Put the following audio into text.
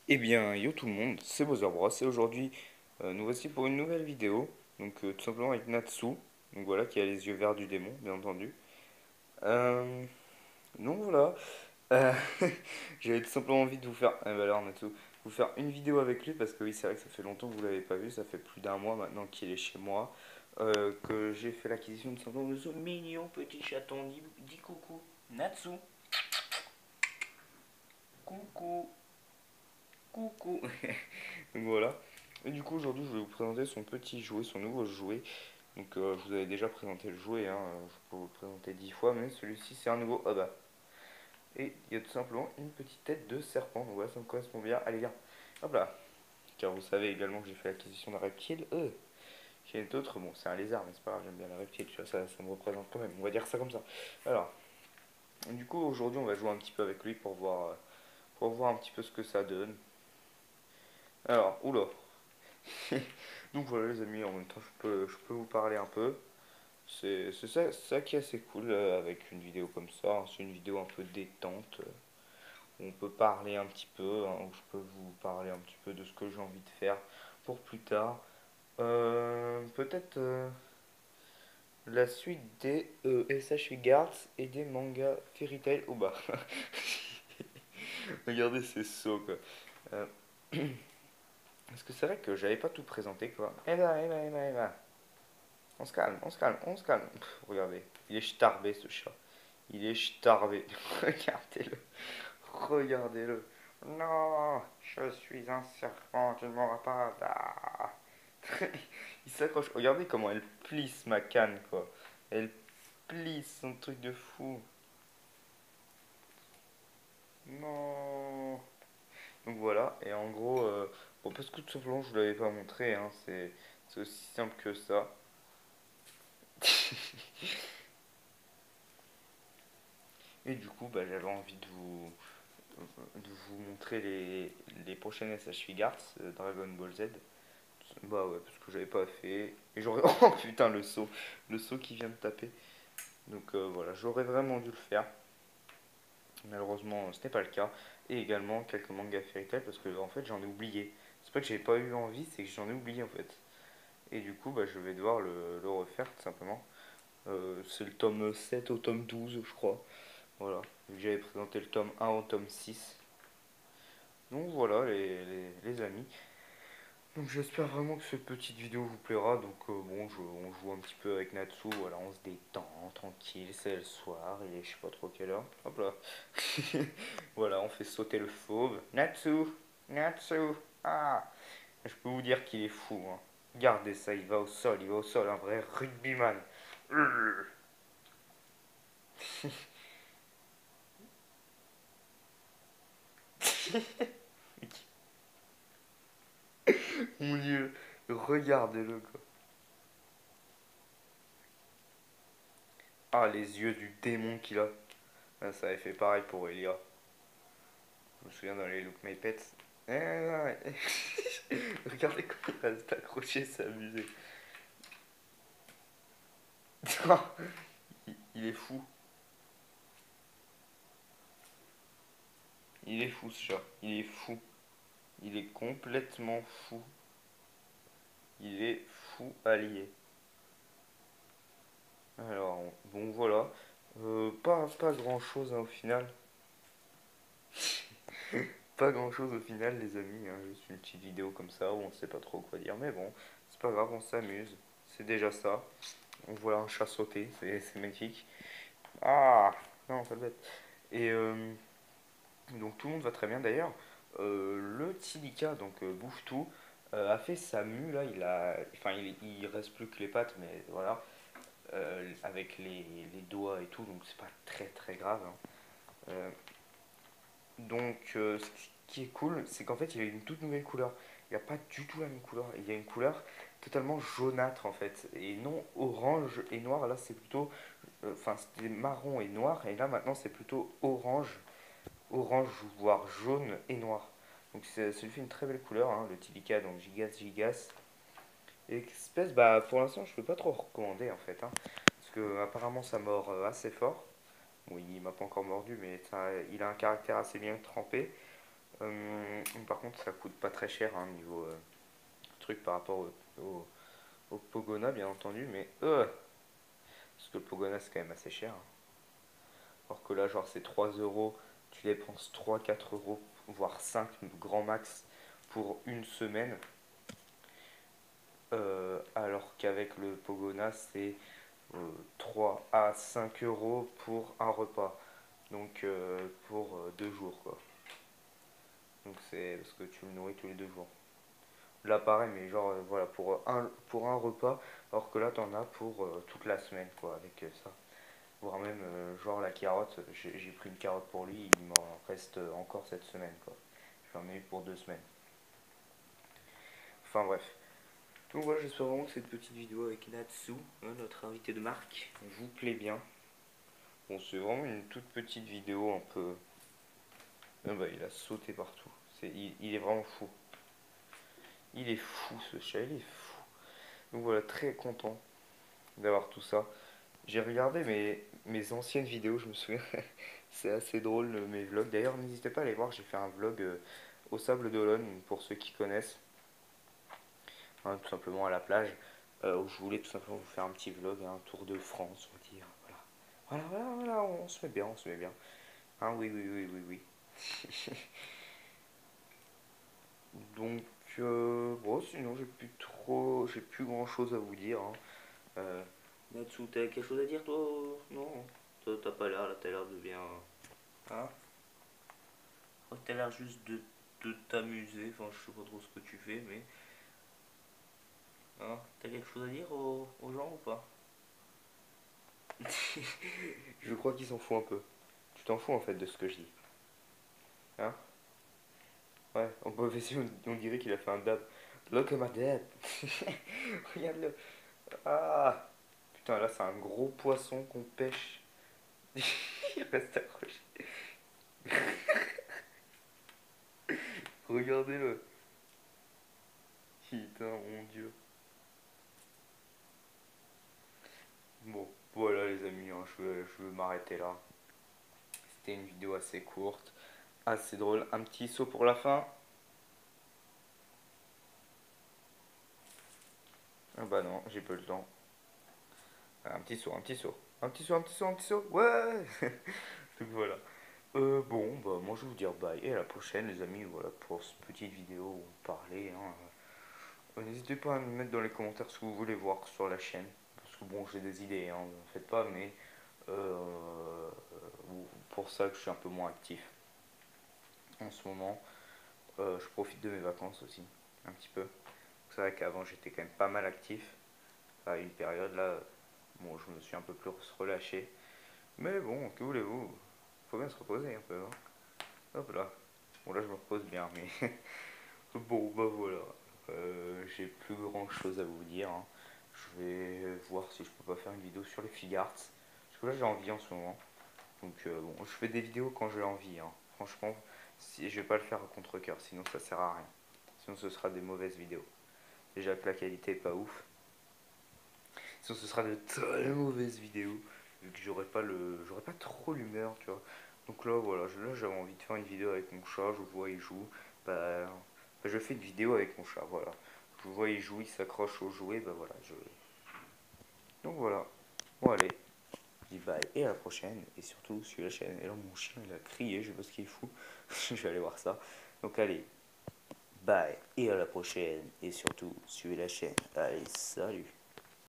Eh bien, yo tout le monde, c'est Bowser Bros et aujourd'hui, nous voici pour une nouvelle vidéo, donc tout simplement avec Natsu, donc voilà, qui a les yeux verts du démon, bien entendu. Euh, donc voilà, euh, j'avais tout simplement envie de vous faire, bah alors Natsu, vous faire une vidéo avec lui parce que oui, c'est vrai que ça fait longtemps que vous l'avez pas vu, ça fait plus d'un mois maintenant qu'il est chez moi, que j'ai fait l'acquisition tout simplement de ce mignon petit chaton, dit coucou, Natsu, coucou, coucou. Donc voilà. Et du coup, aujourd'hui, je vais vous présenter son petit jouet, son nouveau jouet. Donc, je vous avais déjà présenté le jouet, hein, je peux vous le présenter 10 fois, mais celui-ci, c'est un nouveau Oba. Et il y a tout simplement une petite tête de serpent. Donc voilà, ça me correspond bien. Allez, viens. Hop là. Car vous savez également que j'ai fait l'acquisition d'un reptile. J'ai d'autres, bon, c'est un lézard, mais c'est pas grave, j'aime bien les reptiles, tu vois, ça me représente quand même. On va dire ça comme ça. Alors, du coup, aujourd'hui, on va jouer un petit peu avec lui pour voir un petit peu ce que ça donne. Alors, oula. Donc voilà les amis, en même temps je peux vous parler un peu. C'est ça qui est assez cool avec une vidéo comme ça, hein. C'est une vidéo un peu détente, où on peut parler un petit peu, hein, où je peux vous parler un petit peu de ce que j'ai envie de faire pour plus tard. Peut-être la suite des SH Guards et des mangas Fairy Tail au bas. Regardez, c'est saut quoi. Euh, Parce que c'est vrai que j'avais pas tout présenté quoi. Eh ben. On se calme, on se calme, on se calme. Regardez, il est starbé ce chat. Il est starbé. Regardez-le. Regardez-le. Non, je suis un serpent, tu ne m'auras pas. Ah. Il s'accroche. Regardez comment elle plisse ma canne, quoi. Elle plisse son truc de fou. Non. Donc voilà, et en gros, bon, parce que tout simplement je vous l'avais pas montré, hein, c'est aussi simple que ça. Et du coup, bah, j'avais envie de vous montrer les prochaines SH Figures Dragon Ball Z. Bah ouais, parce que j'avais pas fait. Et j'aurais. Oh putain, le saut qui vient de taper. Donc voilà, j'aurais vraiment dû le faire. Malheureusement, ce n'est pas le cas. Et également quelques mangas Fairy Tail parce que en fait j'en ai oublié. C'est pas que j'avais pas eu envie, c'est que j'en ai oublié en fait. Et du coup, bah, je vais devoir le refaire tout simplement. C'est le tome 7 au tome 12, je crois. Voilà. Vu que j'avais présenté le tome 1 au tome 6. Donc voilà les amis. Donc j'espère vraiment que cette petite vidéo vous plaira. Donc bon, on joue un petit peu avec Natsu, voilà, on se détend, tranquille, c'est le soir, il est je sais pas trop quelle heure. Hop là. Voilà, on fait sauter le fauve. Natsu, Natsu. Ah, je peux vous dire qu'il est fou, hein. Regardez ça, il va au sol, un vrai rugbyman. Mon dieu, regardez-le quoi. Ah, les yeux du démon qu'il a. Ah, ça avait fait pareil pour Elia. Je me souviens dans les Look My Pets. Ouais. Regardez comment il reste accroché, c'est amusé. Il est fou. Il est fou ce chat. Il est fou. Il est complètement fou. Il est fou allié. Alors, bon voilà. Pas grand chose au final. Pas grand chose au final, les amis, hein. Juste une petite vidéo comme ça où on sait pas trop quoi dire. Mais bon, c'est pas grave, on s'amuse. C'est déjà ça. On voit un chat sauter, c'est magnifique. Ah, non, pas bête. Et donc tout le monde va très bien d'ailleurs. Le Tilika, donc Bouffe-Tout, a fait sa mue là. Enfin, il reste plus que les pattes, mais voilà, avec les doigts et tout, donc c'est pas très très grave, hein. Euh, donc ce qui est cool, c'est qu'en fait il a une toute nouvelle couleur. Il n'y a pas du tout la même couleur. Il y a une couleur totalement jaunâtre en fait, et non orange et noir. Là c'est plutôt, enfin c'était marron et noir, et là maintenant c'est plutôt orange, voire jaune et noir. Donc ça lui fait une très belle couleur, hein, le Tilica, donc Gigas. Et espèce, bah pour l'instant je peux pas trop recommander en fait, hein, parce que apparemment ça mord assez fort. Bon, il m'a pas encore mordu, mais il a un caractère assez bien trempé. Par contre, ça coûte pas très cher hein, niveau truc par rapport au Pogona, bien entendu, mais parce que le Pogona c'est quand même assez cher, hein. Alors que là, genre, c'est 3 euros, tu dépenses 3 4 euros, voire 5 grand max pour une semaine. Alors qu'avec le Pogona, c'est 3 à 5 euros pour un repas. Donc pour 2 jours, quoi. Donc c'est parce que tu le nourris tous les 2 jours. Là, pareil, mais genre, voilà, pour un repas, alors que là, t'en as pour toute la semaine, quoi, avec ça. Voire même, genre, la carotte, j'ai pris une carotte pour lui, il m'en reste encore cette semaine, quoi. J'en ai eu pour 2 semaines. Enfin, bref. Donc voilà, j'espère vraiment que cette petite vidéo avec Natsu, hein, notre invité de marque, vous plaît bien. Bon, c'est vraiment une toute petite vidéo un peu. Ah bah, il a sauté partout. Il est vraiment fou. Il est fou ce chat, il est fou. Donc voilà, très content d'avoir tout ça. J'ai regardé mes anciennes vidéos, je me souviens. C'est assez drôle mes vlogs. D'ailleurs, n'hésitez pas à aller voir, j'ai fait un vlog au Sable d'Olonne, pour ceux qui connaissent, hein, tout simplement à la plage, où je voulais tout simplement vous faire un petit vlog, un tour de France, on va dire. Voilà, voilà, voilà, voilà, on se met bien, on se met bien. Hein, oui, oui, oui, oui, oui. Donc, bon, sinon, j'ai plus grand chose à vous dire, hein. Euh, Natsu, t'as quelque chose à dire, toi? Non, toi, t'as pas l'air, là, t'as l'air de bien. Hein? Oh, t'as l'air juste de t'amuser, enfin, je sais pas trop ce que tu fais, mais. Hein? T'as quelque chose à dire aux gens ou pas? Je crois qu'il s'en fout un peu. Tu t'en fous en fait de ce que je dis. Hein? Ouais, en prophétie, on dirait qu'il a fait un dab. Look at my dad. Regarde-le. Ah! Putain, là, c'est un gros poisson qu'on pêche. Il reste accroché. Regardez-le. Putain, mon dieu. Bon, voilà les amis, hein, je vais m'arrêter là. C'était une vidéo assez courte, assez drôle. Un petit saut pour la fin. Ah bah non, j'ai pas le temps. Un petit saut, un petit saut. Un petit saut, un petit saut, un petit saut. Ouais. Donc voilà. Bon, bah moi je vais vous dire bye et à la prochaine les amis, voilà pour cette petite vidéo où on parlait, hein. N'hésitez pas à me mettre dans les commentaires ce que vous voulez voir sur la chaîne. Parce que bon, j'ai des idées, hein, ne faites pas, mais euh, pour ça que je suis un peu moins actif en ce moment. Je profite de mes vacances aussi, un petit peu. C'est vrai qu'avant j'étais quand même pas mal actif. À une période là, bon, je me suis un peu plus relâché. Mais bon, que voulez-vous? Faut bien se reposer un peu, hein. Hop là. Bon là je me repose bien, mais bon bah voilà. J'ai plus grand chose à vous dire, hein. Je vais voir si je peux pas faire une vidéo sur les Figarts. Parce que là j'ai envie en ce moment. Donc bon, je fais des vidéos quand j'ai envie, hein. Franchement, si, je vais pas le faire à contre-cœur, sinon ça sert à rien. Sinon ce sera des mauvaises vidéos. Déjà que la qualité est pas ouf. Sinon ce sera de très mauvaises vidéos. Vu que j'aurais pas trop l'humeur, tu vois. Donc là voilà, là j'avais envie de faire une vidéo avec mon chat, je vous vois il joue. Bah, je fais une vidéo avec mon chat, voilà. Je vous vois il joue, il s'accroche au jouet, bah voilà. Donc voilà. Bon allez, je dis bye et à la prochaine. Et surtout suivez la chaîne. Et là mon chien il a crié, je sais pas ce qu'il est fou. Je vais aller voir ça. Donc allez, bye et à la prochaine. Et surtout suivez la chaîne. Allez, salut.